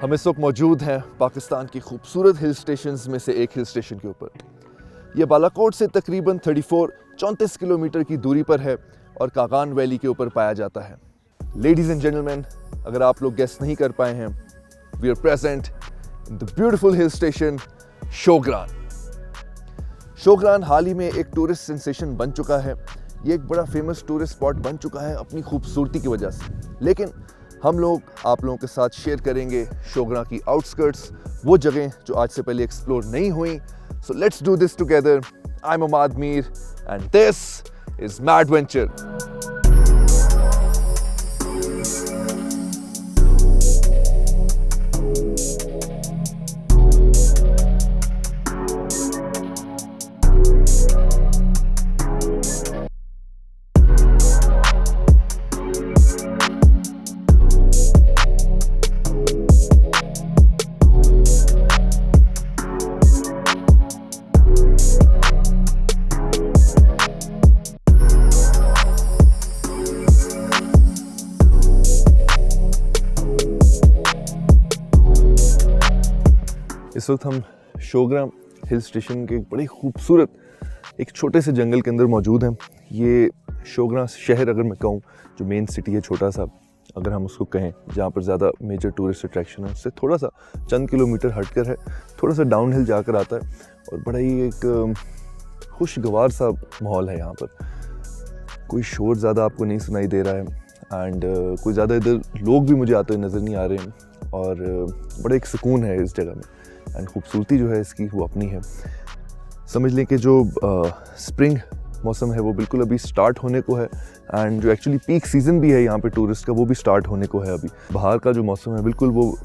हम इस वक्त मौजूद हैं पाकिस्तान की खूबसूरत हिल स्टेशंस में से एक हिल स्टेशन के ऊपर। ये बालाकोट से तकरीबन 34 किलोमीटर की दूरी पर है और कागान वैली के ऊपर पाया जाता है। लेडीज़ एंड जेंटलमैन, अगर आप लोग गेस नहीं कर पाए हैं, we are present in the beautiful hill station Shogran. Shogran हाल ही में एक टूरिस्ट सेंसेशन बन चुका है। ये एक बड़ा फेमस टूरिस्ट स्पॉट बन चुका है अपनी खूबसूरती की वजह से। लेकिन हम लोग आप लोगों के साथ शेयर करेंगे शोग्रान की आउटस्कर्ट्स, वो जगह जो आज से पहले एक्सप्लोर नहीं हुई। So let's do this together. I am Amad Mir and this is Mad Venture. इस वक्त हम शोग्रान हिल स्टेशन के बड़े खूबसूरत एक छोटे से जंगल के अंदर मौजूद हैं। ये शोग्रान शहर, अगर मैं कहूँ, जो मेन सिटी है छोटा सा, अगर हम उसको कहें, जहाँ पर ज़्यादा मेजर टूरिस्ट अट्रैक्शन है, उससे थोड़ा सा चंद किलोमीटर हटकर है, थोड़ा सा डाउन हिल जाकर आता है और बड़ा ही एक खुशगवार सा माहौल है यहाँ पर। कोई शोर ज़्यादा आपको नहीं सुनाई दे रहा है एंड कोई ज़्यादा इधर लोग भी मुझे आते हुए नज़र नहीं आ रहे हैं और बड़ा एक सुकून है इस जगह में एंड खूबसूरती जो है इसकी वो अपनी है। समझ लें कि जो स्प्रिंग मौसम है वो बिल्कुल अभी स्टार्ट होने को है एंड जो एक्चुअली पीक सीज़न भी है यहाँ पे टूरिस्ट का, वो भी स्टार्ट होने को है। अभी बाहर का जो मौसम है बिल्कुल वो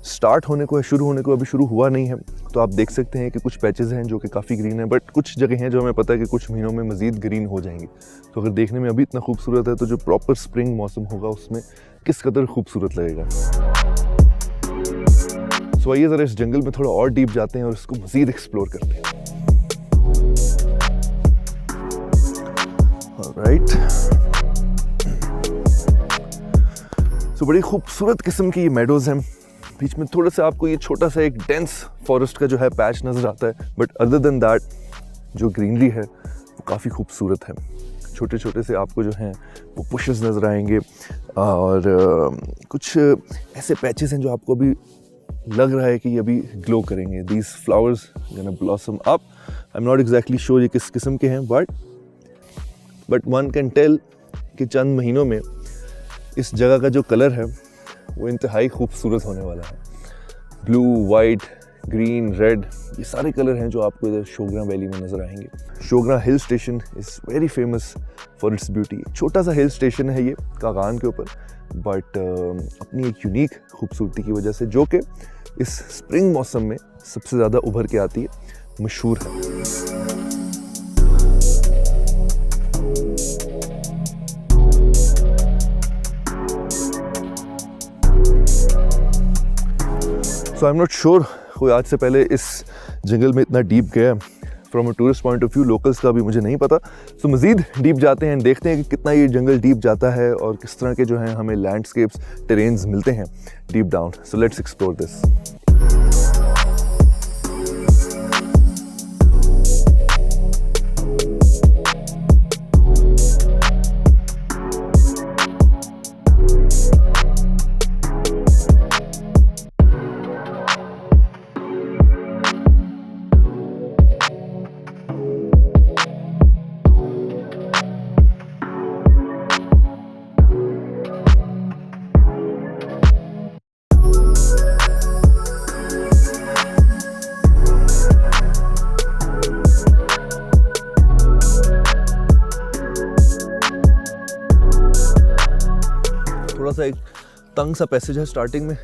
स्टार्ट होने को है, शुरू होने को अभी शुरू हुआ नहीं है। तो आप देख सकते हैं कि कुछ पैचेस हैं जो कि काफ़ी ग्रीन है, बट कुछ जगह हैं जो हमें पता है कि कुछ महीनों में मज़ीद ग्रीन हो जाएंगी। तो अगर देखने में अभी इतना खूबसूरत है तो जो प्रॉपर स्प्रिंग मौसम होगा उसमें किस कदर खूबसूरत लगेगा। सो आइए ज़रा इस जंगल में थोड़ा और डीप जाते हैं और इसको मज़ीद एक्सप्लोर करते हैं। ऑलराइट, सो बड़ी खूबसूरत किस्म की ये मेडोज़ हैं। बीच में थोड़ा सा आपको ये छोटा सा एक डेंस फॉरेस्ट का जो है पैच नज़र आता है, बट अदर देन दैट जो ग्रीनरी है वो काफ़ी खूबसूरत है। छोटे छोटे से आपको जो हैं वो पुशेस नज़र आएंगे और कुछ ऐसे पैचेस हैं जो आपको अभी लग रहा है कि ये अभी ग्लो करेंगे। These flowers gonna blossom up. I am not exactly sure ये किस किस्म के हैं, बट वन कैन टेल कि चंद महीनों में इस जगह का जो कलर है वो इंतहाई खूबसूरत होने वाला है। ब्लू, वाइट, ग्रीन, रेड, ये सारे कलर हैं जो आपको इधर शोग्रान वैली में नज़र आएंगे। Shogran hill station is very famous for its beauty. छोटा सा हिल स्टेशन है ये कागान के ऊपर, बट अपनी एक यूनिक खूबसूरती की वजह से, जो कि इस स्प्रिंग मौसम में सबसे ज़्यादा उभर के आती है, मशहूर है। सो आई एम नॉट श्योर कोई आज से पहले इस जंगल में इतना डीप गया। From a tourist point of view locals का भी मुझे नहीं पता। सो मज़ीद डीप जाते हैं, देखते हैं कि कितना ये जंगल डीप जाता है और किस तरह के जो हैं हमें लैंडस्केप्स, टेरेन्स मिलते हैं deep down. So let's explore this. थोड़ा सा एक तंग सा पैसेज है स्टार्टिंग में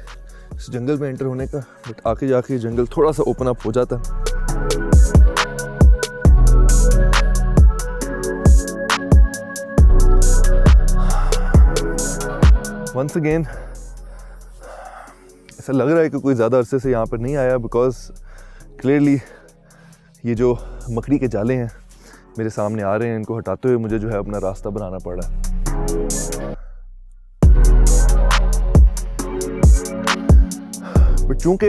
इस जंगल में एंटर होने का, बट आके जाके जंगल थोड़ा सा ओपन अप हो जाता है। वंस अगेन ऐसा लग रहा है कि कोई ज़्यादा अरसे से यहाँ पर नहीं आया, बिकॉज क्लियरली ये जो मकड़ी के जाले हैं मेरे सामने आ रहे हैं, इनको हटाते हुए मुझे जो है अपना रास्ता बनाना पड़ रहा है। चूँकि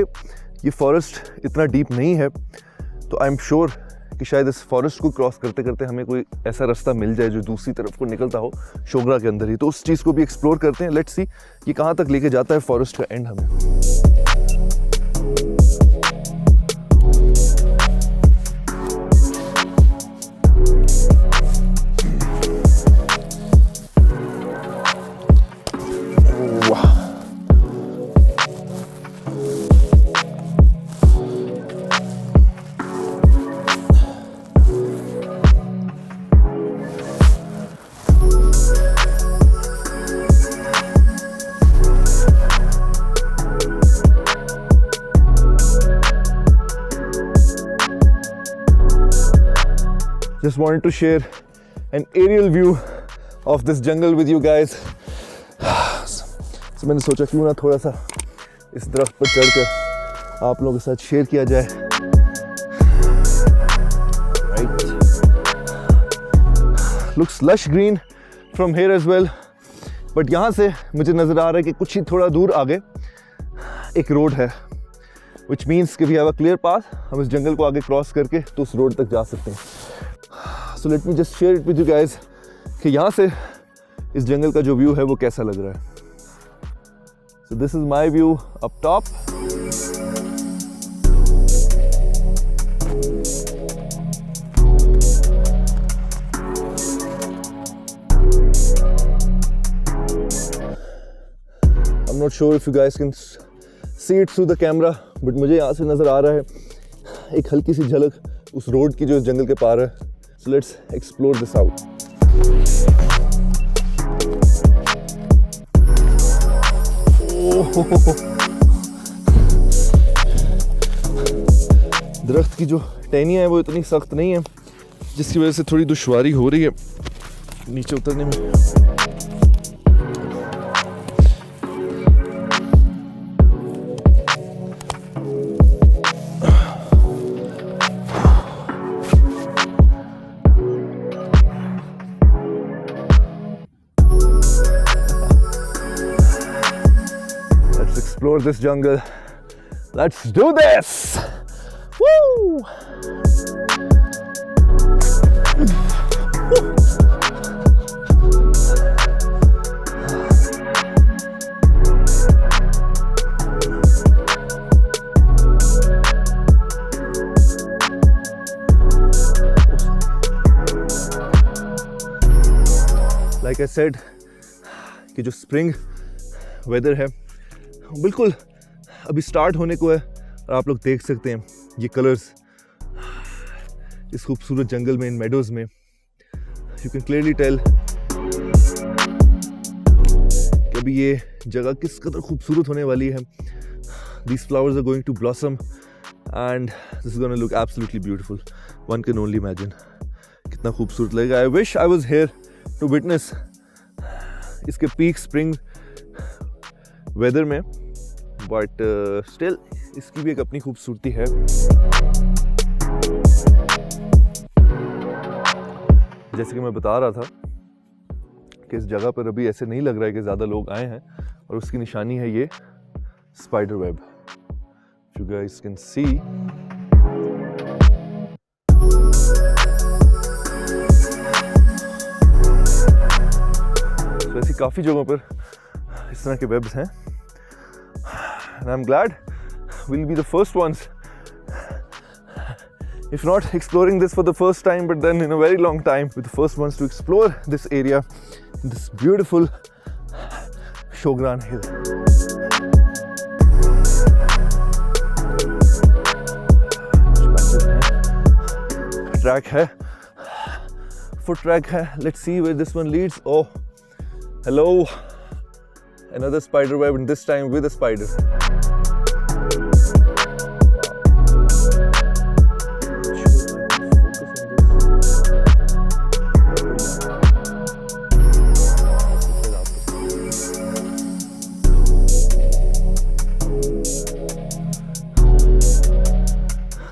ये फॉरेस्ट इतना डीप नहीं है तो आई एम श्योर कि शायद इस फॉरेस्ट को क्रॉस करते करते हमें कोई ऐसा रास्ता मिल जाए जो दूसरी तरफ को निकलता हो शोगरा के अंदर ही। तो उस चीज़ को भी एक्सप्लोर करते हैं। लेट्स सी ये कहाँ तक लेके जाता है फॉरेस्ट का एंड हमें। Just wanted to share an aerial view of this jungle with you guys. So मैंने सोचा क्यों ना थोड़ा सा इस दरख्त पर चढ़कर आप लोगों के साथ शेयर किया जाए। Right. Looks lush green from here as well. But यहाँ से मुझे नज़र आ रहा है कि कुछ ही थोड़ा दूर आगे एक रोड है, which means कि we have a clear path. हम इस जंगल को आगे क्रॉस करके तो उस रोड तक जा सकते हैं। So let me just share it with you guys कि यहाँ से इस जंगल का जो व्यू है वो कैसा लग रहा है। So this is my view up top. I'm not sure if you guys can see it through the camera, but मुझे यहाँ से नज़र आ रहा है एक हल्की सी झलक उस रोड की जो इस जंगल के पार है। So let's explore this out. दरख्त की जो टहनियाँ हैं वो इतनी सख्त नहीं है जिसकी वजह से थोड़ी दुश्वारी हो रही है नीचे उतरने में। Explore this jungle. Let's do this. Woo! Like I said कि जो स्प्रिंग वेदर है बिल्कुल अभी स्टार्ट होने को है और आप लोग देख सकते हैं ये कलर्स इस खूबसूरत जंगल में, इन मेडोज में। यू कैन क्लियरली टेल कि अभी ये जगह किस कदर खूबसूरत होने वाली है। These flowers are going to blossom and this is gonna look absolutely beautiful. One can only imagine कितना खूबसूरत लगेगा। I wish I was here to witness इसके पीक स्प्रिंग वेदर में, बट स्टिल इसकी भी एक अपनी खूबसूरती है। जैसे कि मैं बता रहा था कि इस जगह पर अभी ऐसे नहीं लग रहा है कि ज़्यादा लोग आए हैं और उसकी निशानी है ये spider web. You guys can see तो ऐसी काफ़ी जगहों पर इस तरह के वेब्स हैं। And I'm glad we'll be the first ones, if not exploring this for the first time, but then in a very long time, we're the first ones to explore this area, this beautiful Shogran Hill. Track hai, foot track hai. Let's see where this one leads. Oh, hello. Another spider web, and this time with a spider.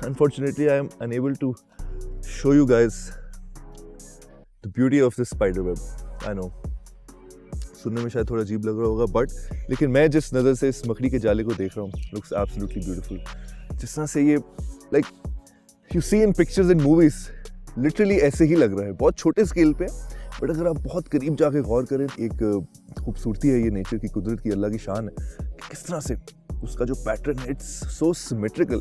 Unfortunately, I am unable to show you guys the beauty of this spider web. I know. सुनने में शायद थोड़ा अजीब लग रहा होगा, but लेकिन मैं जिस नज़र से इस मकड़ी के जाले को देख रहा हूँ, लुक्स एब्सोल्युटली ब्यूटीफुल। जिस तरह से ये like you see in pictures in movies, literally ऐसे ही लग रहा है, बहुत छोटे स्केल पे, बट अगर आप बहुत करीब जाके गौर करें, एक खूबसूरती है ये नेचर की, कुदरत की, अल्लाह की शान है कि किस तरह से उसका जो पैटर्न है, it's so symmetrical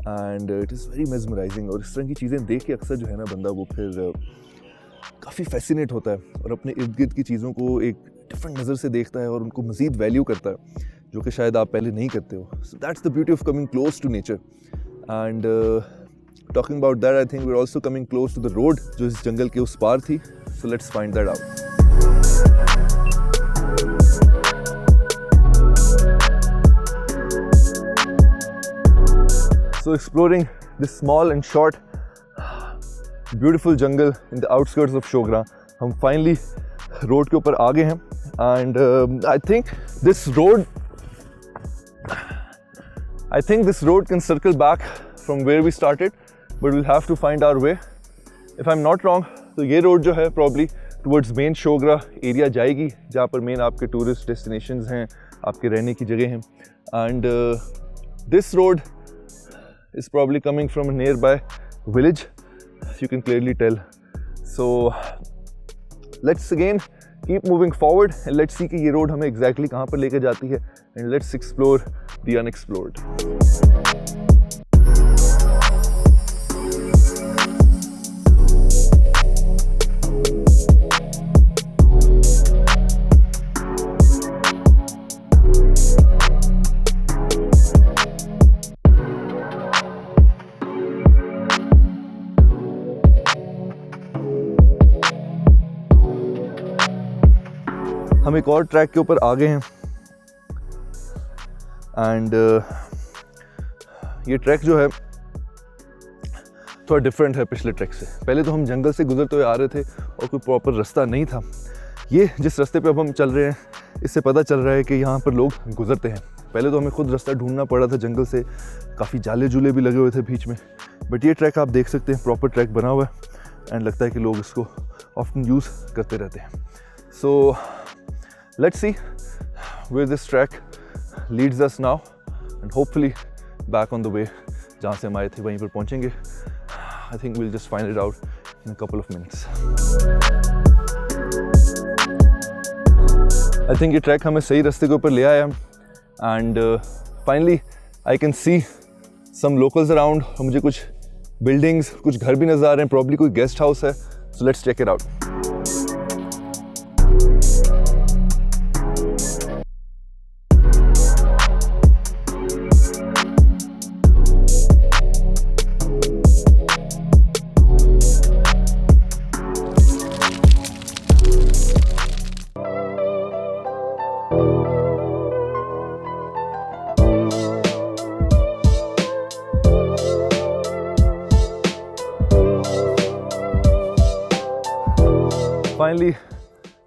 and it is very mesmerising. और इस तरह की चीज़ें देख के अक्सर जो है ना बंदा वो फिर काफ़ी फैसिनेट होता है और अपने इर्द गिर्द की चीज़ों को एक डिफरेंट नज़र से देखता है और उनको मज़ीद वैल्यू करता है, जो कि शायद आप पहले नहीं करते हो। So that's the beauty of coming close to nature. And talking about that, I think we are also coming close to the road जो इस जंगल के उस पार थी। सो लेट्स फाइंड दैट आउट। So exploring this small and short, beautiful jungle in the outskirts of Shogra, हम finally road के ऊपर आ गए हैं and I think this road can circle back from where we started, but we'll have to find our way. If I'm not wrong, तो ये road जो है probably towards main Shogra area जाएगी, जहाँ पर main आपके tourist destinations हैं, आपके रहने की जगह हैं, and this road is probably coming from a nearby village, you can clearly tell. So let's again keep moving forward and let's see कि ये road हमें exactly कहाँ पर लेके जाती है, and let's explore the unexplored. हम एक और ट्रैक के ऊपर आ गए हैं एंड ये ट्रैक जो है थोड़ा डिफरेंट है पिछले ट्रैक से। पहले तो हम जंगल से गुजरते हुए आ रहे थे और कोई प्रॉपर रास्ता नहीं था। ये जिस रास्ते पे अब हम चल रहे हैं, इससे पता चल रहा है कि यहाँ पर लोग गुजरते हैं। पहले तो हमें खुद रास्ता ढूंढना पड़ा था जंगल से, काफ़ी जाले जूले भी लगे हुए थे बीच में, बट ये ट्रैक आप देख सकते हैं प्रॉपर ट्रैक बना हुआ है एंड लगता है कि लोग इसको ऑफ्टन यूज़ करते रहते हैं। सो let's see where this track leads us now and hopefully back on the way जहाँ से हम आए थे वहीं पर पहुँचेंगे। I think we'll just find it out in a couple of minutes. I think ये ट्रैक हमें सही रास्ते के ऊपर ले आया and finally I can see some locals around और मुझे कुछ buildings, कुछ घर भी नज़र आ रहे हैं, probably कोई guest house है। So let's check it out. Finally,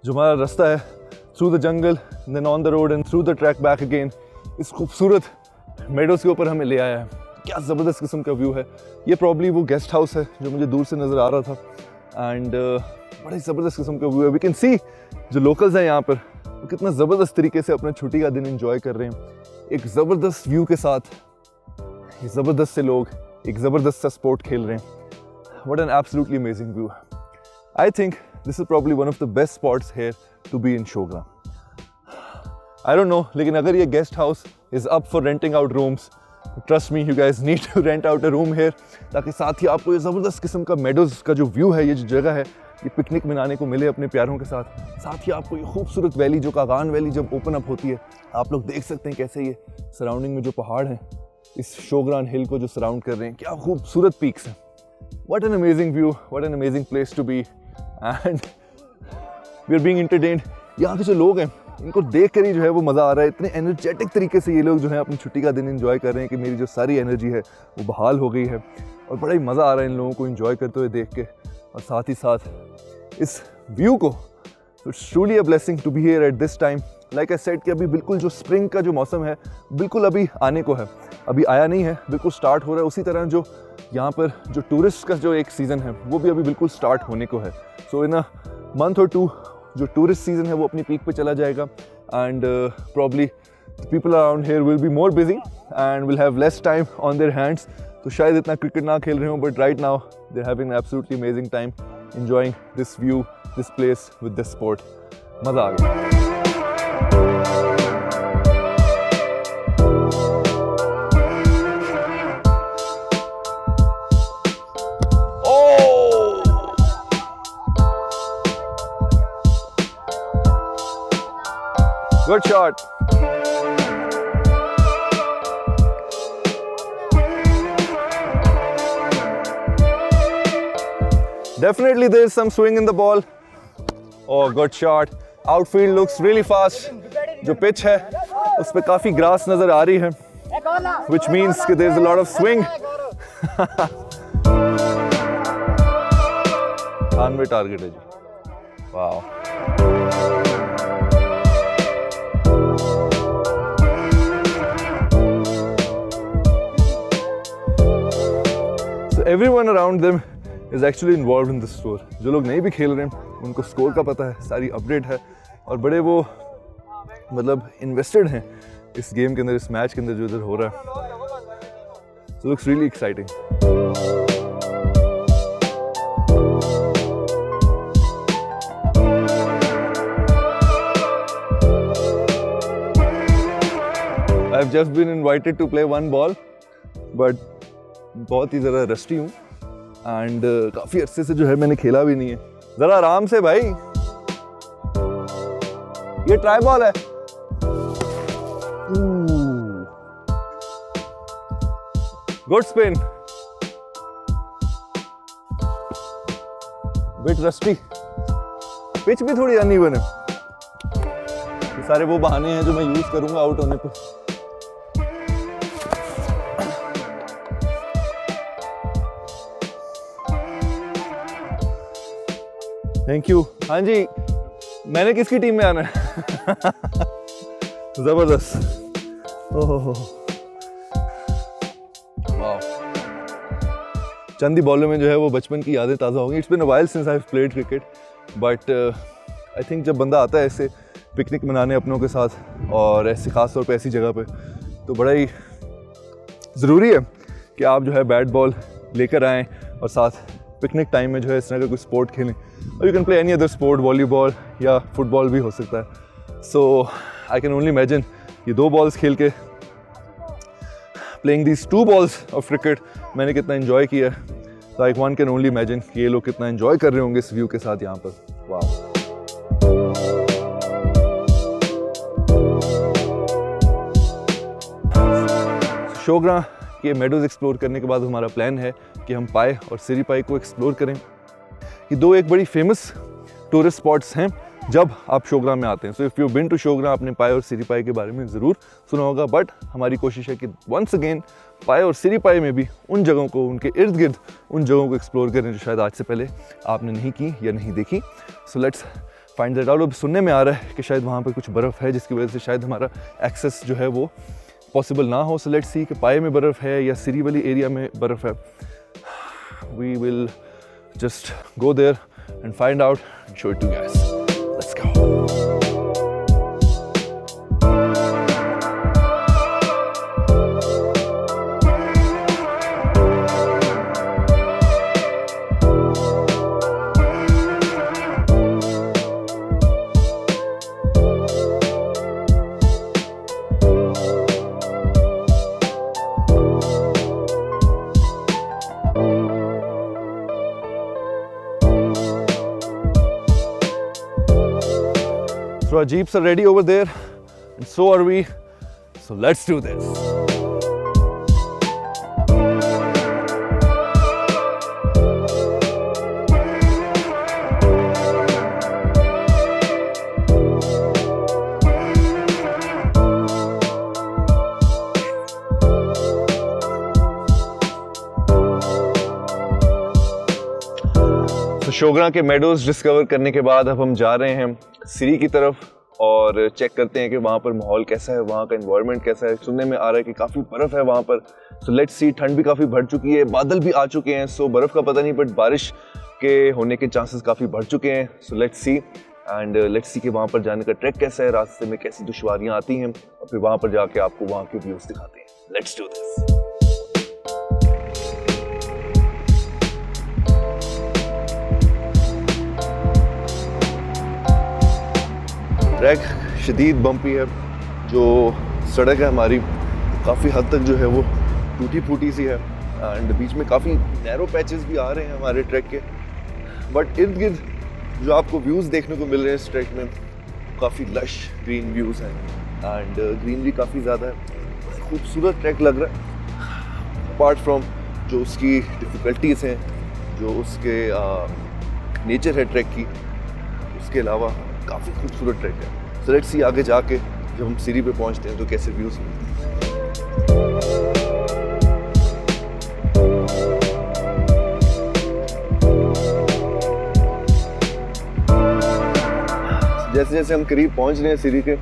जो हमारा रास्ता है थ्रू द जंगल, then on the road and through the track back again, इस खूबसूरत मेडोज़ के ऊपर हमें ले आया है। क्या ज़बरदस्त किस्म का व्यू है। ये प्रॉब्ली वो गेस्ट हाउस है जो मुझे दूर से नज़र आ रहा था एंड बड़ा ही ज़बरदस्त किस्म का व्यू है। वी कैन सी जो लोकल्स हैं यहाँ पर वो कितना ज़बरदस्त तरीके से अपना छुट्टी का दिन एंजॉय कर रहे हैं, एक ज़बरदस्त व्यू के साथ, ज़बरदस्त से लोग एक ज़बरदस्त सा स्पोर्ट खेल रहे हैं। What an absolutely amazing view. I think this is probably one of the best spots here to be in Shogra. I don't know, लेकिन अगर ये guest house is up for renting out rooms, trust me, you guys need to rent out a room here, ताकि साथ ही आपको ये ज़बरदस्त किस्म का meadows का जो view है, ये जो जगह है, ये पिकनिक मनाने को मिले अपने प्यारों के साथ ही आपको ये खूबसूरत वैली जो कागान वैली जब ओपन अप होती है, आप लोग देख सकते हैं कैसे ये सराउंडिंग में जो पहाड़ हैं इस शोग्रान हिल को जो सराउंड कर रहे हैं, क्या खूबसूरत पीक्स हैं। What an amazing view, what an amazing place to be. And we are being entertained. यहाँ के जो लोग हैं इनको देख कर ही जो है वो मज़ा आ रहा है। इतने एनर्जेटिक तरीके से ये लोग जो है अपनी छुट्टी का दिन एंजॉय कर रहे हैं कि मेरी जो सारी एनर्जी है वो बहाल हो गई है और बड़ा ही मज़ा आ रहा है इन लोगों को एंजॉय करते हुए देख के, और साथ ही साथ इस व्यू को। It's truly a blessing to be here at this time. Like I said कि अभी बिल्कुल जो स्प्रिंग का जो मौसम है बिल्कुल अभी आने को है, अभी आया नहीं है, बिल्कुल स्टार्ट हो रहा है। उसी तरह जो यहाँ पर जो टूरिस्ट का जो एक सीज़न है वो भी अभी बिल्कुल स्टार्ट होने को है। So in a month or two जो टूरिस्ट सीजन है वो अपनी पीक पे चला जाएगा and probably people around here will be more busy and will have less time on their hands, तो शायद इतना क्रिकेट ना खेल रहे हो, but right now they are having absolutely amazing time enjoying this view, this place with this sport. मज़ा आ गया। Good shot. Definitely there is some swing in the ball. Oh, good shot. Outfield looks really fast. जो pitch है उस पे काफी grass नजर आ रही है, which means कि there is a lot of swing. 98 target है जी. Wow. Everyone around them is actually involved in this score. जो लोग नहीं भी खेल रहे हैं उनको स्कोर का पता है, सारी अपडेट है और बड़े वो मतलब इन्वेस्टेड हैं इस गेम के अंदर, इस मैच के अंदर जो इधर हो रहा है। So looks really exciting. I've just been invited to play one ball, but बहुत ही ज़रा रस्टी हूँ एंड काफ़ी अरसे से जो है मैंने खेला भी नहीं है। ज़रा आराम से भाई, ये ट्राई बॉल है। Good spin, bit rusty, pitch भी थोड़ी अनइवन है। ये सारे वो बहाने हैं जो मैं यूज़ करूँगा आउट होने पर। Thank you. हाँ जी, मैंने किसकी टीम में आना है? जबरदस्त। ओहो, वाह। चंद ही बॉलों में जो है वो बचपन की यादें ताज़ा होंगी। It's been a while since I have played cricket, but I think जब बंदा आता है ऐसे पिकनिक मनाने अपनों के साथ और ऐसे ख़ास तौर पे ऐसी जगह पे, तो बड़ा ही ज़रूरी है कि आप जो है बैट बॉल लेकर आएँ और साथ पिकनिक टाइम में जो है इस तरह का कोई स्पोर्ट खेलें। और you can play any other sport, volleyball या फुटबॉल भी हो सकता है। सो आई कैन ओनली इमेजिन ये 2 बॉल्स खेल के playing these 2 balls of cricket मैंने कितना एंजॉय किया है। तो I one can only imagine कि ये लोग कितना एंजॉय कर रहे होंगे इस व्यू के साथ यहाँ पर। वाह। शोग्रा के मेडोज एक्सप्लोर करने के बाद हमारा प्लान है कि हम पाए और सिरीपाई को एक्सप्लोर करें। ये 2 एक बड़ी फेमस टूरिस्ट स्पॉट्स हैं जब आप शोग्रा में आते हैं। So if you been to Shogran, आपने पाए और सिरीपाई के बारे में ज़रूर सुना होगा, बट हमारी कोशिश है कि वंस अगेन पाए और सिरीपाई में भी उन जगहों को, उनके इर्द गिर्द उन जगहों को एक्सप्लोर करें जो शायद आज से पहले आपने नहीं की या नहीं देखी। सो लेट्स फाइंड दैट आउट। अब सुनने में आ रहा है कि शायद वहाँ पर कुछ बर्फ़ है जिसकी वजह से शायद हमारा एक्सेस जो है वो पॉसिबल ना हो। सो लेट्स सी कि पाए में बर्फ़ है या सिरी वाली एरिया में बर्फ़ है। We will just go there and find out and show it to you guys. Let's go. So our jeeps are ready over there and so are we. So let's do this. तो शोग्रा के meadows discover करने के बाद अब हम जा रहे हैं सिरी की तरफ और चेक करते हैं कि वहाँ पर माहौल कैसा है, वहाँ का एनवायरनमेंट कैसा है। सुनने में आ रहा है कि काफ़ी बर्फ़ है वहाँ पर। सो लेट्स सी, ठंड भी काफ़ी बढ़ चुकी है, बादल भी आ चुके हैं। सो बर्फ़ का पता नहीं, बट बारिश के होने के चांसेस काफ़ी बढ़ चुके हैं। So let's C and let's see कि वहाँ पर जाने का ट्रैक कैसा है, रास्ते में कैसी दुश्वारियाँ आती हैं, और फिर वहाँ पर जाके आपको वहाँ के व्यूज़ दिखाते हैं। Let's do this. ट्रैक शदीद बम्पी है, जो सड़क है हमारी काफ़ी हद तक जो है वो टूटी फूटी सी है, एंड बीच में काफ़ी नैरो पैचेस भी आ रहे हैं हमारे ट्रैक के, बट इर्द गिर्द जो आपको व्यूज़ देखने को मिल रहे हैं इस ट्रैक में काफ़ी लश ग्रीन व्यूज़ हैं, एंड ग्रीनरी काफ़ी ज़्यादा है। खूबसूरत ट्रैक लग रहा है, अपार्ट फ्रॉम जो उसकी डिफ़िकल्टीज़ हैं, जो उसके नेचर है ट्रैक की, उसके अलावा काफ़ी खूबसूरत ट्रैक है। सो लेट्स सी आगे जाके जब हम सीरी पे पहुंचते हैं तो कैसे व्यूज़ मिलते हैं। जैसे जैसे हम करीब पहुंच रहे हैं सीरी के,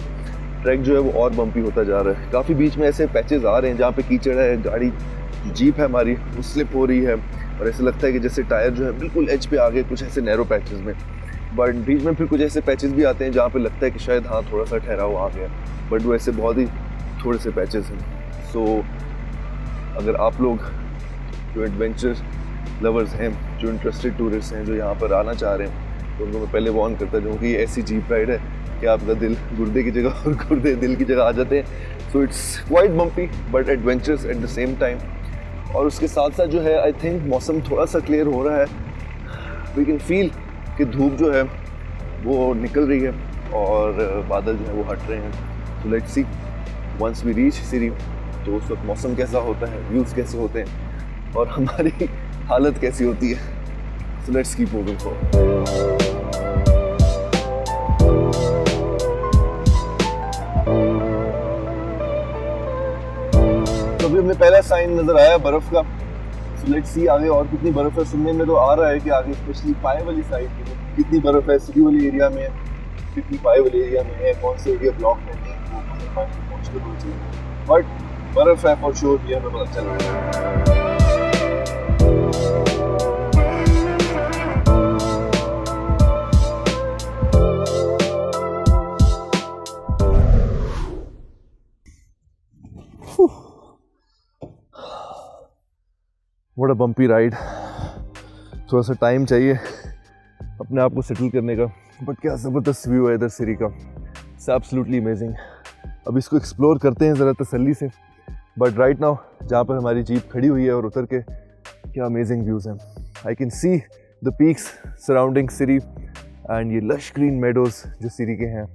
ट्रैक जो है वो और बम्पी होता जा रहा है। काफ़ी बीच में ऐसे पैचेस आ रहे हैं जहाँ पे कीचड़ है, गाड़ी जीप है हमारी वो स्लिप हो रही है, और ऐसा लगता है कि जैसे टायर जो है बिल्कुल एज पे आ गए कुछ ऐसे नैरो पैचेस में। बट बीच में फिर कुछ ऐसे पैचेस भी आते हैं जहाँ पे लगता है कि शायद हाँ थोड़ा सा ठहराव आ गया, बट वो ऐसे बहुत ही थोड़े से पैचेस हैं। सो अगर आप लोग जो एडवेंचर लवर्स हैं, जो इंटरेस्टेड टूरिस्ट हैं, जो यहाँ पर आना चाह रहे हैं, तो उनको मैं पहले वार्न करता जाऊँ कि ये ऐसी जीप राइड है कि आपका दिल गुर्दे की जगह और गुर्दे दिल की जगह आ जाते हैं। So it's quite bumpy but adventurous at the same time. और उसके साथ साथ जो है आई थिंक मौसम थोड़ा सा क्लियर हो रहा है, वी कैन फील कि धूप जो है वो निकल रही है और बादल जो है वो हट रहे हैं। So let's see once we reach Siri तो उस वक्त मौसम कैसा होता है, व्यूज़ कैसे होते हैं और हमारी हालत कैसी होती है। सो लेट्स कीप मूविंग फॉरवर्ड। तो अभी हमें पहला साइन नज़र आया बर्फ़ का। So let's see आगे और कितनी बर्फ है। सुनने में तो आ रहा है कि आगे स्पेशली पाए वाली साइड कितनी बर्फ है, सिटी वाली एरिया में, कितनी पाए वाली एरिया में है, कौन से एरिया ब्लॉक है, नहीं वो पहुँच कर पहुँचे, बट बर्फ है फॉर श्योर, ये हमें पता चल रहा है। What a bumpy ride. थोड़ा सा टाइम चाहिए अपने आप को सेटल करने का, बट क्या ज़बरदस्त व्यू है इधर सीरी का। It's absolutely amazing. अब इसको एक्सप्लोर करते हैं ज़रा तसल्ली से। बट राइट नाउ जहाँ पर हमारी जीप खड़ी हुई है और उतर के क्या अमेजिंग व्यूज़ हैं। I can see the peaks surrounding Siri and ये लश ग्रीन मेडोज़ जो सीरी के हैं।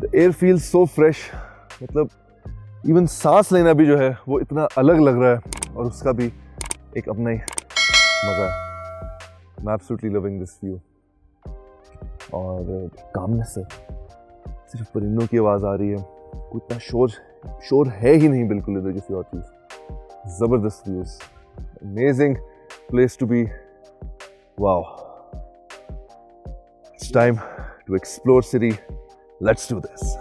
The air feels so fresh, मतलब इवन सांस लेना भी जो है वो इतना अलग लग रहा है, और उसका भी एक अपना ही मज़ा है। मैं एब्सोल्युटली लविंग दिस व्यू। और कामनेस है, सिर्फ परिंदों की आवाज़ आ रही है, कोई इतना शोर है ही नहीं बिल्कुल इधर किसी और चीज़। ज़बरदस्त views, amazing place to be. Wow, it's time to explore city. Let's do this.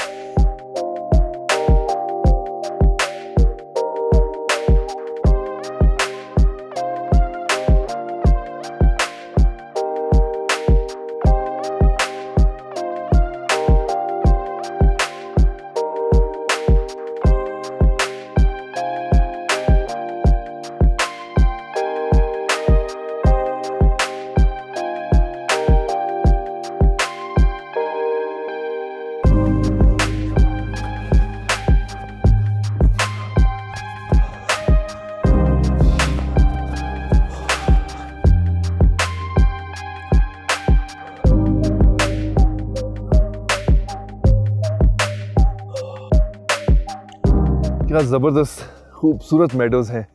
क्या ज़बरदस्त खूबसूरत मेडोज़ हैं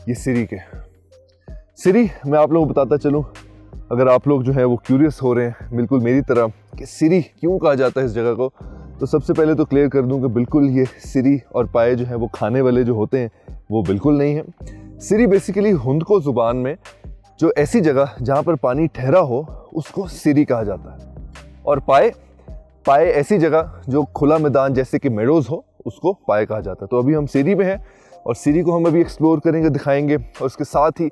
ये सीरी के। सीरी मैं आप लोगों को बताता चलूँ, अगर आप लोग जो है वो क्यूरियस हो रहे हैं बिल्कुल मेरी तरह कि सीरी क्यों कहा जाता है इस जगह को, तो सबसे पहले तो क्लियर कर दूँ कि बिल्कुल ये सीरी और पाए जो है वो खाने वाले जो होते हैं वो बिल्कुल नहीं है। सीरी बेसिकली हुंदको ज़ुबान में जो ऐसी जगह जहाँ पर पानी ठहरा हो उसको सीरी कहा जाता है, और पाए ऐसी जगह जो खुला मैदान जैसे कि मेडोज़ हो उसको पाए कहा जाता है। तो अभी हम सीरी पे हैं और सीरी को हम अभी एक्सप्लोर करेंगे, दिखाएंगे, और उसके साथ ही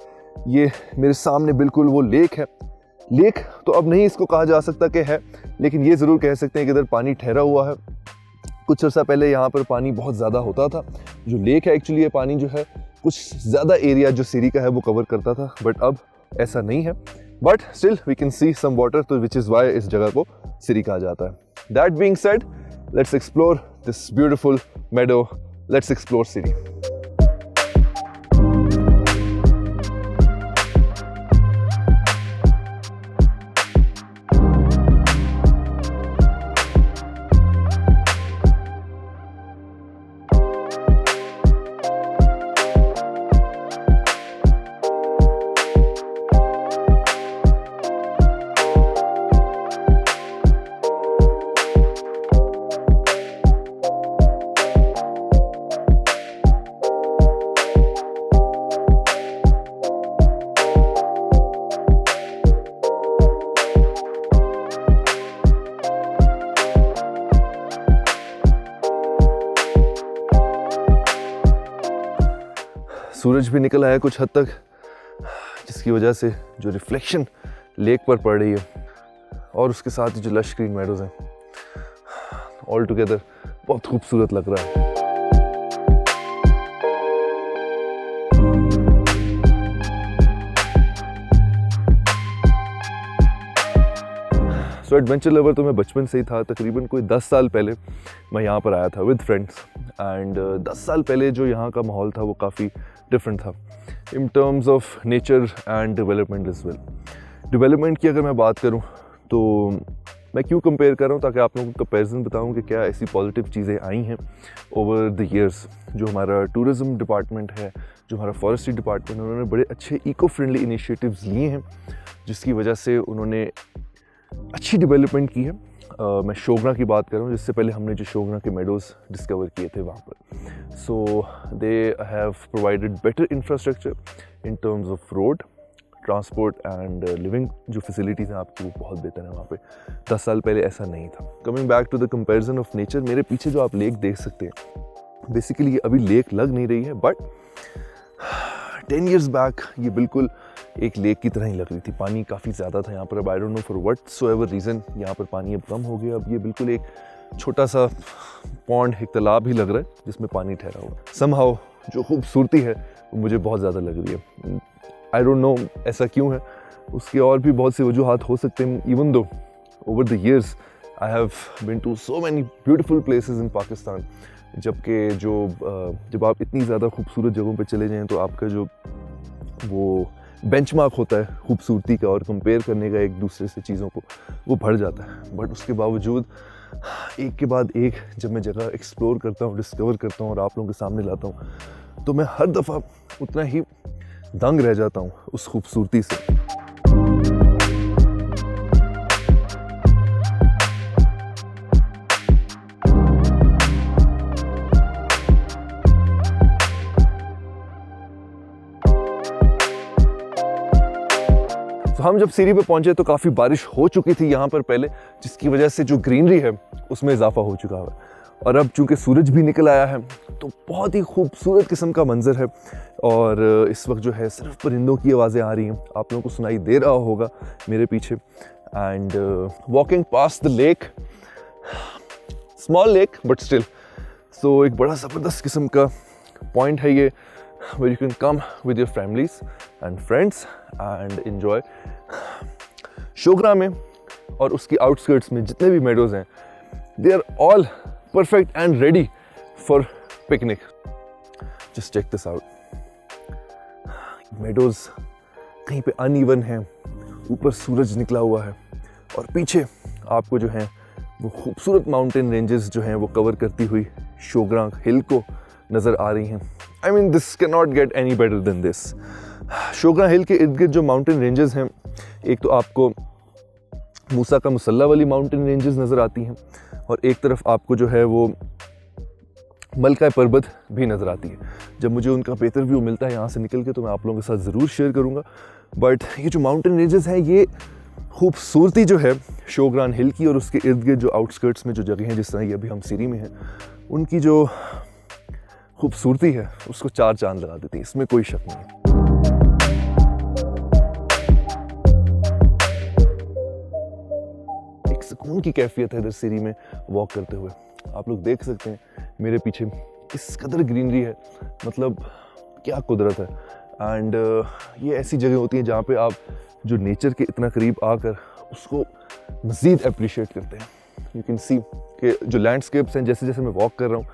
ये मेरे सामने बिल्कुल वो लेक है लेक तो अब नहीं इसको कहा जा सकता कि है, लेकिन ये ज़रूर कह सकते हैं कि इधर पानी ठहरा हुआ है। कुछ अर्सा पहले यहाँ पर पानी बहुत ज़्यादा होता था। जो लेक है एक्चुअली ये पानी जो है कुछ ज़्यादा एरिया जो सिरी का है वो कवर करता था, बट अब ऐसा नहीं है। But still we can see some water, तो विच इज़ वाई इस जगह को सिरी कहा जाता है। That being said, let's explore this beautiful meadow, let's explore Siri. सूरज भी निकल आया कुछ हद तक, जिसकी वजह से जो रिफ्लेक्शन लेक पर पड़ रही है और उसके साथ ही जो लश ग्रीन मेडोज हैं, ऑल टुगेदर बहुत खूबसूरत लग रहा है। सो एडवेंचर लवर तो मैं बचपन से ही था। तकरीबन कोई 10 साल पहले मैं यहाँ पर आया था विद फ्रेंड्स, एंड 10 साल पहले जो यहाँ का माहौल था वो काफ़ी डिफरेंट था इन terms of nature and development is well. Development की अगर मैं बात करूँ तो मैं क्यों कंपेयर कर रहा हूँ, ताकि आप लोगों को कंपेरिजन बताऊँ कि क्या ऐसी पॉजिटिव चीज़ें आई हैं ओवर द ईयर्स। जो हमारा टूरिज़्म डिपार्टमेंट है, जो हमारा फॉरेस्ट्री डिपार्टमेंट है, उन्होंने बड़े अच्छे इको फ्रेंडली इनिशिएटिव्स लिए हैं, जिसकी वजह से उन्होंने अच्छी डेवलपमेंट की है। मैं शोगना की बात कर रहा हूँ, जिससे पहले हमने जो शोगना के मेडोज़ डिस्कवर किए थे वहाँ पर। So they have provided better infrastructure in terms of road, transport and living जो फैसिलिटीज़ हैं आपकी वो बहुत बेहतर है वहाँ पे। 10 साल पहले ऐसा नहीं था। Coming back to the comparison of nature, मेरे पीछे जो आप लेक देख सकते हैं, बेसिकली ये अभी लेक लग नहीं रही है, बट 10 years बैक ये बिल्कुल एक लेक की तरह ही लग रही थी। पानी काफ़ी ज़्यादा था यहाँ पर। अब I don't know for whatsoever reason यहाँ पर पानी अब कम हो गया। अब ये बिल्कुल एक छोटा सा पॉन्ड, एक तालाब ही लग रहा है जिसमें पानी ठहरा हुआ। समहाउ जो खूबसूरती है वो मुझे बहुत ज़्यादा लग रही है। आई डोंट नो ऐसा क्यों है, उसके और भी बहुत से वजूहात हो सकते हैं। Even though over the years I have been to so many beautiful places in Pakistan, जबकि जब आप इतनी ज़्यादा खूबसूरत जगहों पे चले जाएं तो आपका जो वो बेंचमार्क होता है खूबसूरती का और कंपेयर करने का एक दूसरे से चीज़ों को, वो बढ़ जाता है। बट उसके बावजूद एक के बाद एक जब मैं जगह एक्सप्लोर करता हूँ, डिस्कवर करता हूँ और आप लोगों के सामने लाता हूँ, तो मैं हर दफ़ा उतना ही दंग रह जाता हूँ उस खूबसूरती से। तो हम जब सीरी पे पहुंचे तो काफ़ी बारिश हो चुकी थी यहाँ पर पहले, जिसकी वजह से जो ग्रीनरी है उसमें इजाफा हो चुका है। और अब चूंकि सूरज भी निकल आया है तो बहुत ही खूबसूरत किस्म का मंजर है। और इस वक्त जो है सिर्फ परिंदों की आवाज़ें आ रही हैं, आप लोगों को सुनाई दे रहा होगा मेरे पीछे। And walking past the lake, small lake but still, so एक बड़ा ज़बरदस्त किस्म का पॉइंट है ये, where you can come with your families and friends and enjoy। शोगना में और उसकी आउटस्कर्ट्स में जितने भी मेडोज़ हैं, they are all perfect and ready for picnic। Just check this out। Meadows कहीं पे अनइवन हैं, ऊपर सूरज निकला हुआ है और पीछे आपको जो है वो खूबसूरत माउंटेन रेंजेस जो हैं वो कवर करती हुई शोगना हिल को नज़र आ रही हैं। I mean, this cannot get any better than this। शोगना हिल के इर्द गिर्द जो माउंटेन रेंजेस हैं, एक तो आपको मूसा का मुसल्ला वाली माउंटेन रेंजेस नज़र आती हैं और एक तरफ आपको जो है वो मलका पर्वत भी नज़र आती है। जब मुझे उनका बेहतर व्यू मिलता है यहाँ से निकल के तो मैं आप लोगों के साथ ज़रूर शेयर करूँगा। बट ये जो माउंटेन रेंजेस हैं, ये खूबसूरती जो है शोगना हिल की और उसके इर्द गिर्द जो आउटस्कर्ट्स में जो जगह हैं, जिस तरह ये अभी हम सीरी में हैं, उनकी जो खूबसूरती है उसको 4 चांद लगा देती है, इसमें कोई शक नहीं है। सुकून की कैफियत है इधर सिरी में वॉक करते हुए। आप लोग देख सकते हैं मेरे पीछे किस कदर ग्रीनरी है, मतलब क्या कुदरत है। एंड ये ऐसी जगह होती हैं जहाँ पे आप जो नेचर के इतना करीब आकर उसको मज़ीद अप्रिशिएट करते हैं। यू कैन सी कि जो लैंडस्केप्स हैं, जैसे जैसे मैं वॉक कर रहा हूँ,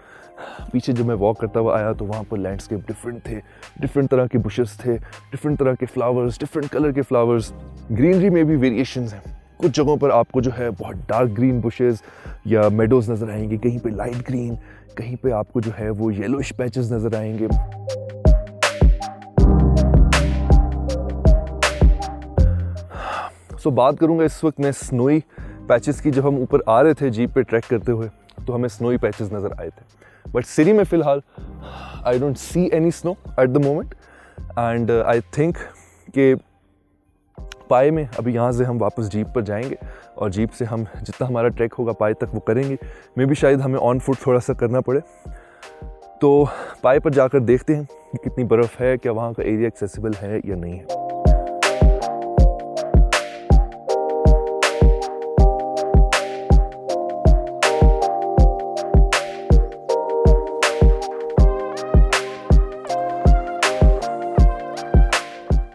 पीछे जब मैं वॉक करता हुआ आया तो वहाँ पर लैंडस्केप डिफरेंट थे, डिफरेंट तरह के बुशेस थे, डिफरेंट तरह के फ्लावर्स, डिफरेंट कलर के फ्लावर्स। ग्रीनरी में भी वेरिएशंस हैं। कुछ जगहों पर आपको जो है बहुत डार्क ग्रीन बुशेस या मेडोज़ नज़र आएंगे, कहीं पे लाइट ग्रीन, कहीं पे आपको जो है वो येलोइश पैचेस नज़र आएंगे। सो बात करूँगा इस वक्त मैं स्नोई पैचेस की। जब हम ऊपर आ रहे थे जीप पे ट्रैक करते हुए तो हमें स्नोई पैचेस नज़र आए थे, बट सिरी में फ़िलहाल I don't see any snow at the moment. And I think कि पाए में अभी यहाँ से हम वापस जीप पर जाएंगे और जीप से हम जितना हमारा ट्रैक होगा पाए तक वो करेंगे। मे भी शायद हमें ऑन फुट थोड़ा सा करना पड़े। तो पाए पर जाकर देखते हैं कि कितनी बर्फ़ है, क्या वहाँ का एरिया एक्सेसिबल है या नहीं है।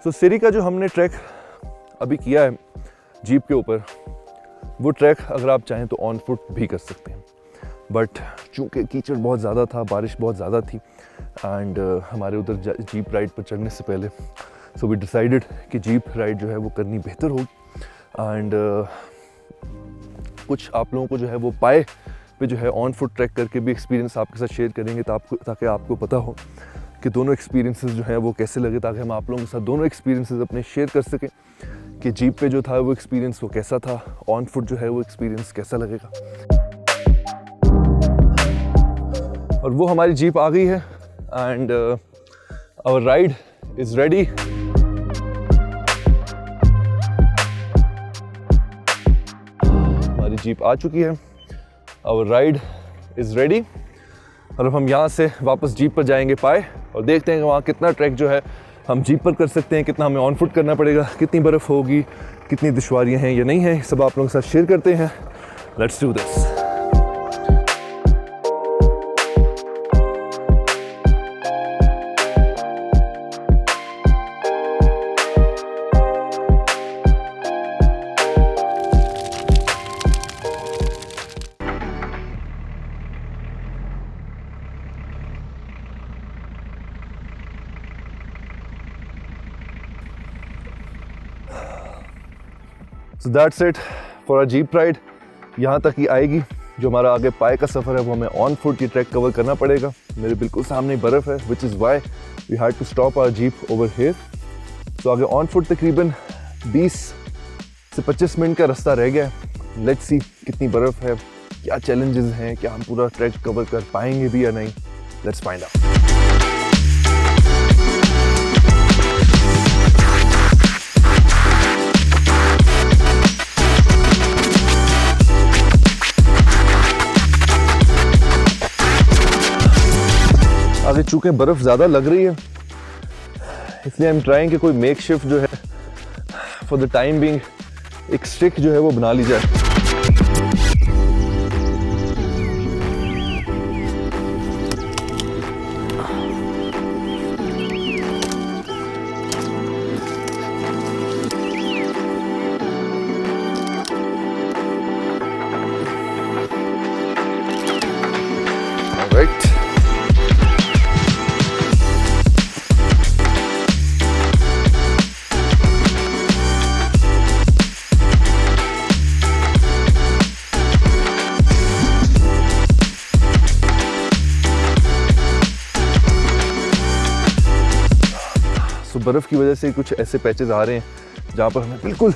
तो सिरी का जो हमने ट्रैक अभी किया है जीप के ऊपर, वो ट्रैक अगर आप चाहें तो ऑन फुट भी कर सकते हैं, बट चूँकि कीचड़ बहुत ज़्यादा था, बारिश बहुत ज़्यादा थी एंड हमारे उधर जीप राइड पर चढ़ने से पहले सो वी डिसाइडेड कि जीप राइड जो है वो करनी बेहतर होगी। एंड कुछ आप लोगों को जो है वो पाए पे जो है ऑन फुट ट्रैक करके भी एक्सपीरियंस आपके साथ शेयर करेंगे ताकि आपको पता हो कि दोनों एक्सपीरियंसेस जो हैं वो कैसे लगे, ताकि हम आप लोगों के साथ दोनों एक्सपीरियंसेस अपने शेयर कर सकें कि जीप पे जो था वो एक्सपीरियंस वो कैसा था, ऑन फुट जो है वो एक्सपीरियंस कैसा लगेगा। और वो हमारी जीप आ गई है and our ride is ready. हमारी जीप आ चुकी है, आवर राइड इज़ रेडी। और अब हम यहाँ से वापस जीप पर जाएंगे पाए और देखते हैं कि वहाँ कितना ट्रैक जो है हम जीप पर कर सकते हैं, कितना हमें ऑन फुट करना पड़ेगा, कितनी बर्फ़ होगी, कितनी दुश्वारियाँ हैं या नहीं हैं, सब आप लोगों के साथ शेयर करते हैं। Let's do this. So that's it for our jeep ride। यहाँ तक ही आएगी। जो हमारा आगे पाए का सफ़र है वो हमें ऑन फुट ये ट्रैक कवर करना पड़ेगा। मेरे बिल्कुल सामने बर्फ़ है, which is why we had to stop our jeep over here. तो आगे ऑन फुट तकरीबन 20 से 25 मिनट का रास्ता रह गया है। लेट्स सी कितनी बर्फ़ है, क्या चैलेंजेस हैं, क्या हम पूरा ट्रैक कवर कर पाएंगे भी या नहीं। Let's find out. आगे चूँकि बर्फ़ ज़्यादा लग रही है इसलिए हम ट्राइंग कि कोई मेक शिफ्ट जो है फॉर द टाइम बीइंग एक स्टिक जो है वो बना ली जाए। Alright. बर्फ़ की वजह से कुछ ऐसे पैचेस आ रहे हैं जहाँ पर हमें बिल्कुल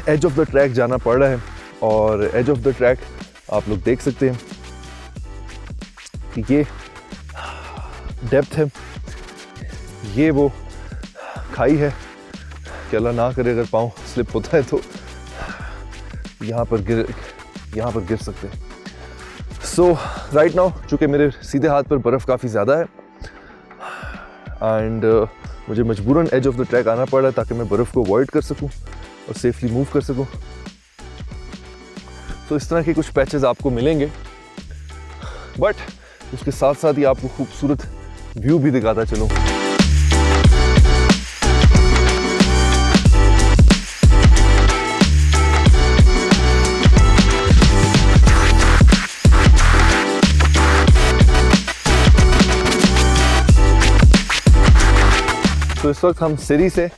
एज ऑफ द ट्रैक जाना पड़ रहा है। और एज ऑफ द ट्रैक आप लोग देख सकते हैं कि ये डेप्थ है, ये वो खाई है कि अल्लाह ना करे अगर पाँव स्लिप होता है तो यहाँ पर गिर सकते हैं। सो राइट नाउ चूँकि मेरे सीधे हाथ पर बर्फ़ काफ़ी ज़्यादा है एंड मुझे मजबूरन एज ऑफ द ट्रैक आना पड़ रहा है ताकि मैं बर्फ़ को अवॉइड कर सकूं और सेफली मूव कर सकूं। तो इस तरह के कुछ पैचेस आपको मिलेंगे, बट उसके साथ साथ ही आपको खूबसूरत व्यू भी दिखाता चलूँ। तो इस वक्त हम सिरी से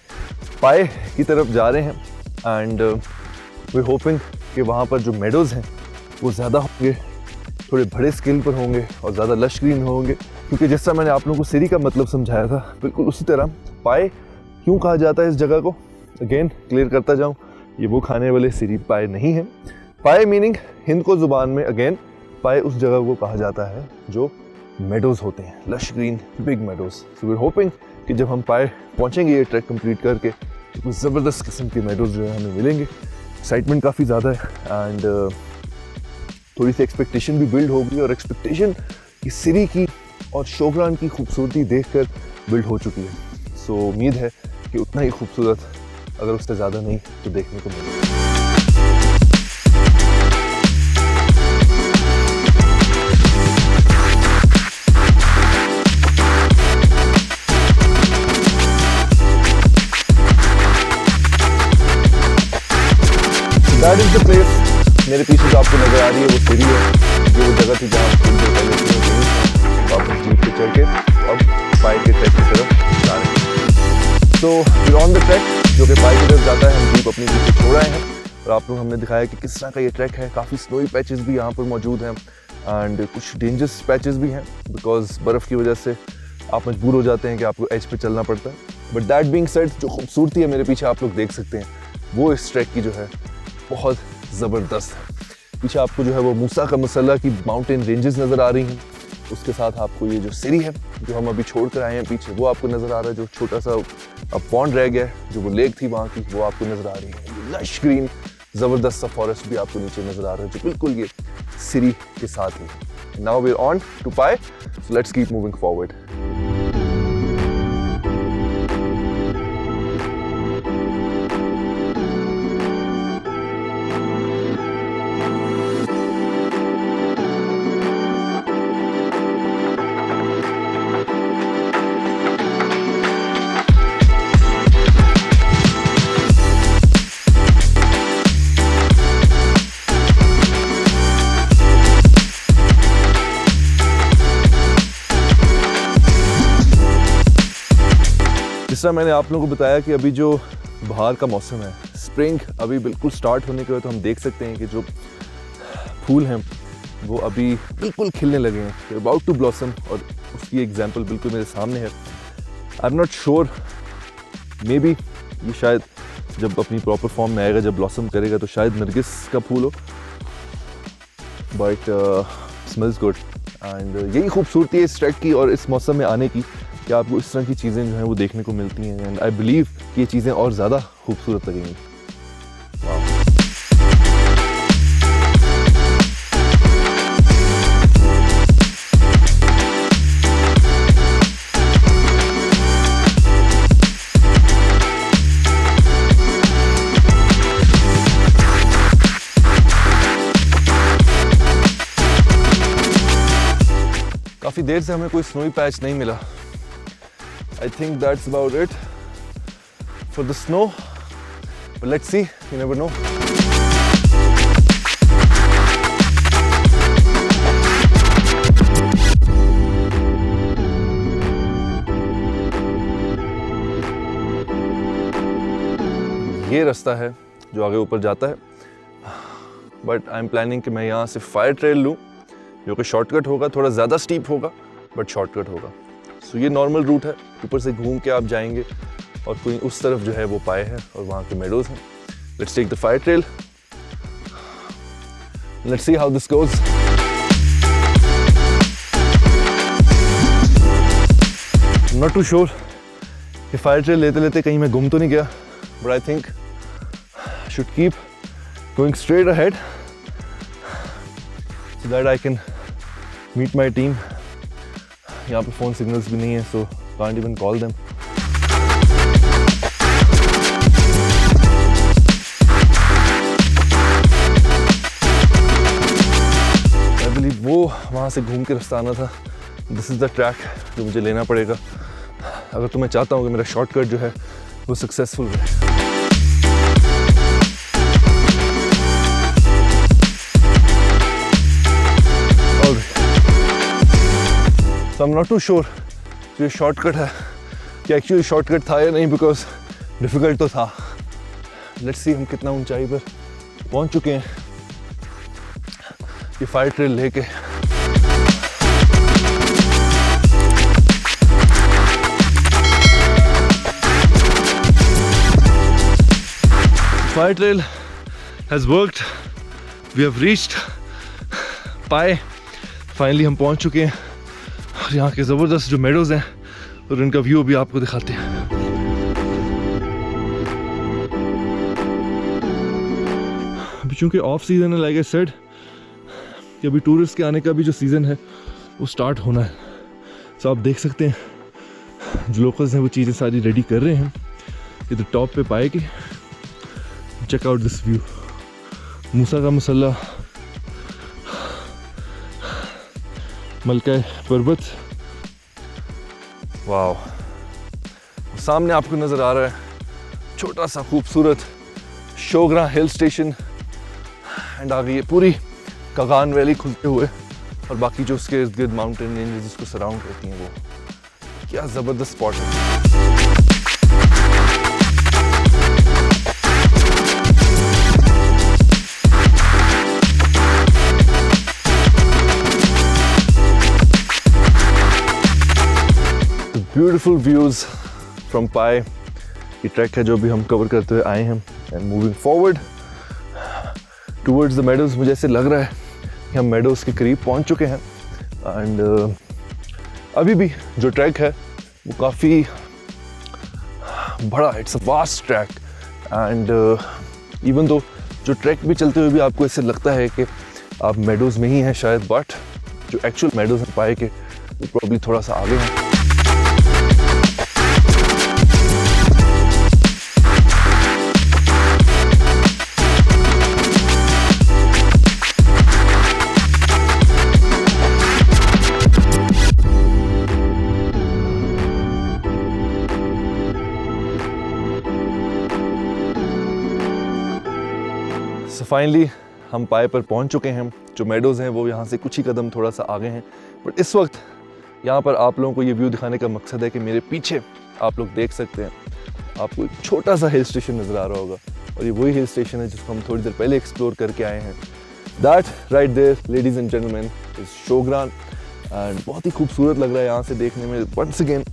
पाए की तरफ जा रहे हैं एंड वी होपिंग कि वहाँ पर जो मेडोज़ हैं वो ज़्यादा होंगे, थोड़े बड़े स्केल पर होंगे और ज़्यादा लश ग्रीन होंगे, क्योंकि जैसा मैंने आप लोगों को सिरी का मतलब समझाया था, बिल्कुल उसी तरह पाए क्यों कहा जाता है इस जगह को, अगेन क्लियर करता जाऊँ, ये वो खाने वाले सिरी पाए नहीं हैं। पाए मीनिंग हिंद को ज़ुबान में अगेन पाए उस जगह को कहा जाता है जो मेडोज़ होते हैं, lush green big meadows. So we are hoping कि जब हम पाए पहुँचेंगे ये ट्रैक कंप्लीट करके तो कुछ ज़बरदस्त किस्म के मेडोज़ जो है हमें मिलेंगे। एक्साइटमेंट काफ़ी ज़्यादा है एंड थोड़ी सी एक्सपेक्टेशन भी बिल्ड होगी, और एक्सपेक्टेशन इस सिरी की और शोगरान की खूबसूरती देखकर बिल्ड हो चुकी है। सो उम्मीद है कि उतना ही खूबसूरत, अगर उससे ज़्यादा नहीं, तो देखने को मिलेगा। That is the place। मेरे पीछे जो आपको नजर आ रही है वो सिरी है, ये वो जगह थी जहाँ वापस जीप पे चढ़ के अब पाए के ट्रैक की तरफ जा रहे हैं। तो we're on the track जो कि पाए की तरफ जाता है। हम जीप अपनी पीछे छोड़ आए हैं और आप लोग हमने दिखाया कि किस तरह का ये ट्रैक है। काफ़ी स्नोई पैचेस भी यहाँ पर मौजूद हैं एंड कुछ डेंजरस पैचेस भी हैं, बिकॉज बर्फ़ की वजह से आप मजबूर हो जाते हैं कि आपको एज पे चलना पड़ता है। बट दैट बीइंग सेड, जो खूबसूरती है मेरे पीछे आप लोग देख सकते हैं, वो इस ट्रैक की जो है बहुत ज़बरदस्त है। पीछे आपको जो है वो मूसा का मसल्ला की माउंटेन रेंजेस नज़र आ रही हैं, उसके साथ आपको ये जो सिरी है जो हम अभी छोड़ कर आए हैं पीछे, वो आपको नज़र आ रहा है। जो छोटा सा अब पॉन्ड रह गया है, जो वो लेक थी वहाँ की, वो आपको नज़र आ रही है। लश ग्रीन ज़बरदस्त सा फॉरेस्ट भी आपको नीचे नज़र आ रहा है, जो बिल्कुल ये सिरी के साथ ही है। Now we are on to Paye, so let's keep moving forward. जिस तरह मैंने आप लोगों को बताया कि अभी जो बाहर का मौसम है, स्प्रिंग अभी बिल्कुल स्टार्ट होने के बाद, तो हम देख सकते हैं कि जो फूल हैं वो अभी बिल्कुल खिलने लगे हैं, अबाउट टू ब्लॉसम, और उसकी एग्जांपल बिल्कुल मेरे सामने है। I am not sure, may be ये शायद जब अपनी प्रॉपर फॉर्म में आएगा, जब ब्लॉसम करेगा, तो शायद नरगिस का फूल हो, बट स्मेल्स गुड। एंड यही खूबसूरती है इस ट्रैक की और इस मौसम में आने की, कि आपको इस तरह की चीज़ें जो हैं वो देखने को मिलती हैं। एंड आई बिलीव कि ये चीज़ें और ज़्यादा खूबसूरत लगेंगी। काफ़ी देर से हमें कोई स्नोई पैच नहीं मिला। I think that's about it for the snow, but let's see, you never know. ये रास्ता है जो आगे ऊपर जाता है, बट आई एम प्लानिंग कि मैं यहाँ से फायर ट्रेल लूँ, जो कि शॉर्टकट होगा, थोड़ा ज़्यादा स्टीप होगा बट शॉर्टकट होगा। सो ये नॉर्मल रूट है, ऊपर से घूम के आप जाएंगे और कोई उस तरफ जो है वो पाए है और वहाँ के मेडोज़ हैं। Let's take the fire trail, let's see how this goes. Not too sure कि फायर ट्रेल लेते लेते कहीं मैं गुम तो नहीं गया, but I think should keep going straight ahead so that I can meet my team. यहाँ पे फ़ोन सिग्नल्स भी नहीं है, so can't even call them. वहाँ से घूम के रास्ता आना था। दिस इज़ द ट्रैक जो मुझे लेना पड़ेगा अगर तो मैं चाहता हूँ कि मेरा शॉर्टकट जो है वो सक्सेसफुल रहे। So I'm not too sure ये शॉर्टकट है कि एक्चुअली शॉर्टकट था या नहीं, बिकॉज डिफ़िकल्ट तो था। लेट्स सी हम कितना ऊंचाई पर पहुंच चुके हैं ये फायर ट्रेल लेके। Fire trail has worked, we have reached Paye. Finally हम पहुंच चुके हैं और यहाँ के ज़बरदस्त जो मेडोज़ हैं और इनका व्यू भी आपको दिखाते हैं। अभी चूँकि ऑफ सीज़न है, लाइक आई सेड, कि अभी टूरिस्ट के आने का भी जो सीज़न है वो स्टार्ट होना है। सो आप देख सकते हैं जो लोकल्स हैं वो चीज़ें सारी रेडी कर रहे हैं इधर टॉप पे पाए कि चेक आउट दिस व्यू, मूसा का मसल्ला, मलका पर्वत। वाओ, सामने आपको नज़र आ रहा है छोटा सा खूबसूरत शोगरा हिल स्टेशन एंड आगे ये पूरी कागान वैली खुलते हुए और बाकी जो उसके इर्द गिर्द माउंटेन रेंजेस जिसको सराउंड करती हैं वो क्या ज़बरदस्त स्पॉट है। ब्यूटीफुल व्यूज़ फ्रॉम पाए, ये ट्रैक है जो भी हम कवर करते हुए आए हैं। And moving forward towards the meadows, मुझे ऐसे लग रहा है कि हम मेडोज़ के करीब पहुंच चुके हैं। एंड अभी भी जो ट्रैक है वो काफ़ी बड़ा है, it's a vast track. And even though जो ट्रैक भी चलते हुए भी आपको ऐसे लगता है कि आप मेडोज़ में ही हैं शायद, बट जो एक्चुअल मेडोज़ हैं पाए के वो प्रॉब्ली थोड़ा सा आगे हैं। फाइनली हम पाए पर पहुंच चुके हैं। जो मेडोज़ हैं वो यहाँ से कुछ ही कदम थोड़ा सा आगे हैं, बट इस वक्त यहाँ पर आप लोगों को ये व्यू दिखाने का मकसद है कि मेरे पीछे आप लोग देख सकते हैं, आपको एक छोटा सा हिल स्टेशन नज़र आ रहा होगा और ये वही हिल स्टेशन है जिसको हम थोड़ी देर पहले एक्सप्लोर करके आए हैं। That right there ladies and gentleman is Shogran and बहुत ही खूबसूरत लग रहा है यहाँ से देखने में। वंस अगेन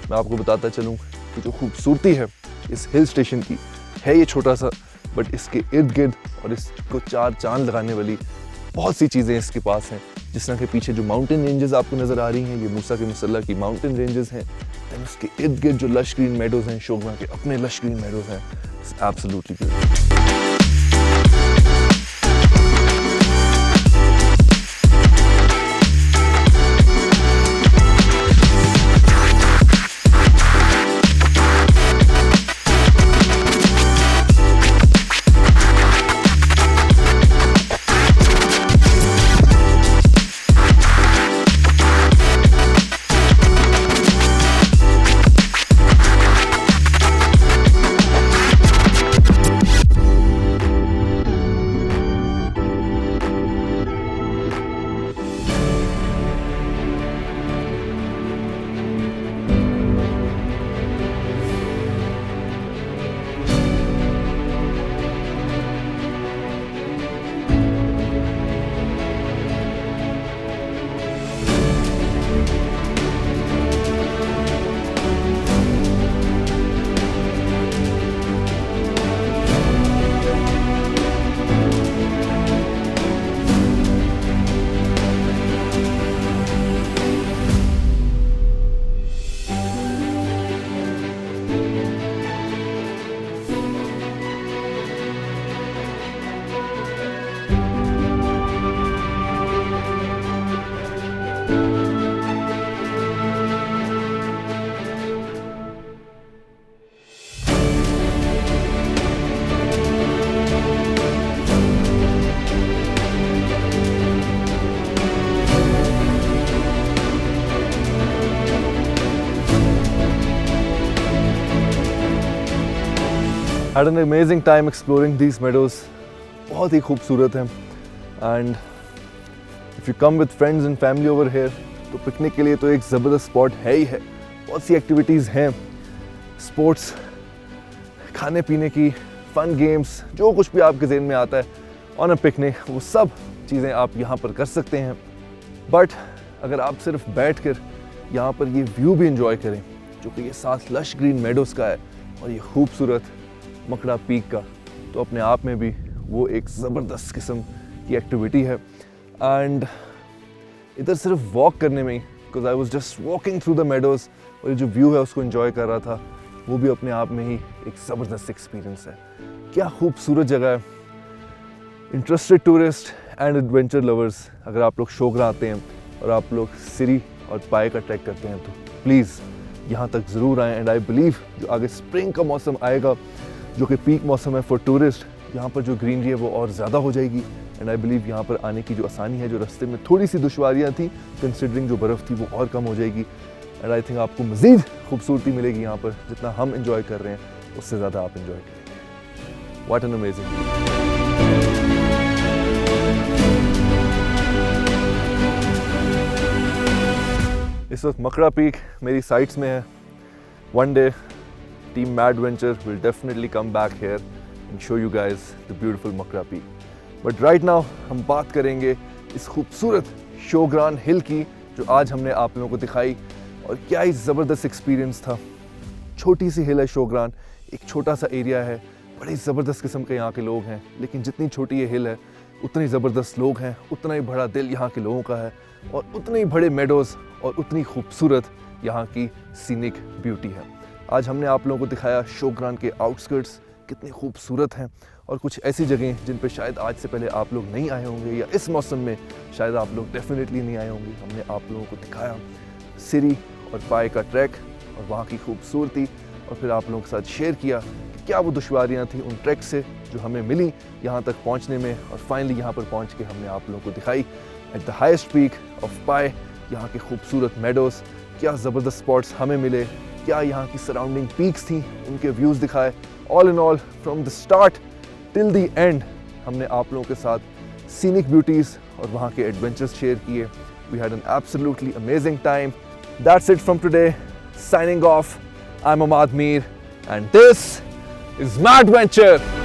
मैं आपको बताता चलूँ कि जो खूबसूरती है इस हिल स्टेशन की है ये छोटा सा, बट इसके इर्द गिर्द और इसको चार चांद लगाने वाली बहुत सी चीज़ें इसके पास हैं। जिस तरह के पीछे जो माउंटेन रेंजेस आपको नज़र आ रही हैं ये मूसा के मसल्ला की माउंटेन रेंजेस हैं। दैन उसके इर्द गिर्द जो लश ग्रीन मेडोज़ हैं, शोगरा के अपने लश ग्रीन मेडोज़ हैं। It's absolutely beautiful. Had an amazing time exploring these meadows. बहुत ही खूबसूरत हैं. And if you come with friends and family over here, तो पिकनिक के लिए तो एक ज़बरदस्त स्पॉट है ही है. बहुत सी एक्टिविटीज़ हैं, स्पोर्ट्स, खाने पीने की, फन गेम्स, जो कुछ भी आपके ज़हन में आता है ऑन अ पिकनिक, वो सब चीज़ें आप यहाँ पर कर सकते हैं. बट अगर आप सिर्फ बैठ कर यहाँ पर ये व्यू भी इंजॉय करें, जो कि ये साथ लश ग्रीन मेडोज़ का है और ये खूबसूरत मकड़ा पीक का, तो अपने आप में भी वो एक ज़बरदस्त किस्म की एक्टिविटी है. एंड इधर सिर्फ वॉक करने में ही, because I was just walking through the meadows, और ये जो व्यू है उसको एंजॉय कर रहा था, वो भी अपने आप में ही एक ज़बरदस्त एक्सपीरियंस है. क्या खूबसूरत जगह है. Interested tourist and adventure lovers, अगर आप लोग शोगरा आते हैं और आप लोग सिरी और पाए का ट्रैक करते हैं, तो प्लीज़ यहाँ तक ज़रूर आएँ. एंड आई बिलीव जो आगे स्प्रिंग का मौसम आएगा, जो कि पीक मौसम है फॉर टूरिस्ट, यहाँ पर जो ग्रीनरी है वो और ज़्यादा हो जाएगी. एंड आई बिलीव यहाँ पर आने की जो आसानी है, जो रास्ते में थोड़ी सी दुश्वारियाँ थी कंसिडरिंग जो बर्फ़ थी, वो और कम हो जाएगी. एंड आई थिंक आपको मज़ीद खूबसूरती मिलेगी यहाँ पर. जितना हम इंजॉय कर रहे हैं उससे ज़्यादा आप इंजॉय करेंगे. What an amazing. इस वक्त मकड़ा पीक मेरी साइट्स में है. One day team Mad Venture will definitely come back here and show you guys the beautiful Makra peak. But right now हम बात करेंगे इस खूबसूरत शोग्रान हिल की, जो आज हमने आप लोगों को दिखाई, और क्या ही ज़बरदस्त एक्सपीरियंस था. छोटी सी हिल है शोग्रान, एक छोटा सा एरिया है, बड़े ज़बरदस्त किस्म के यहाँ के लोग हैं. लेकिन जितनी छोटी ये हिल है उतने ज़बरदस्त लोग हैं, उतना ही बड़ा दिल यहाँ के लोगों का है, और उतने ही बड़े मेडोज़ और उतनी खूबसूरत यहाँ की सीनिक ब्यूटी है. आज हमने आप लोगों को दिखाया शोग्रान के आउटस्कर्ट्स कितने खूबसूरत हैं, और कुछ ऐसी जगहें जिन पे शायद आज से पहले आप लोग नहीं आए होंगे, या इस मौसम में शायद आप लोग डेफिनेटली नहीं आए होंगे. हमने आप लोगों को दिखाया सिरी और पाए का ट्रैक और वहाँ की खूबसूरती, और फिर आप लोगों के साथ शेयर किया कि क्या वो दुश्वारियाँ थी उन ट्रैक से जो हमें मिली यहाँ तक पहुँचने में. और फाइनली यहाँ पर पहुँच के हमने आप लोगों को दिखाई at the highest peak of पाए यहाँ के खूबसूरत मेडोज़. क्या ज़बरदस्त स्पॉट्स हमें मिले, क्या यहाँ की सराउंडिंग पीक्स थी, उनके व्यूज़ दिखाए. All in all from the start till the end हमने आप लोगों के साथ सीनिक ब्यूटीज़ और वहाँ के एडवेंचर्स शेयर किए. We had an absolutely amazing time. That's it from today. Signing off. I'm Ahmad Mir, and this is Mad Venture.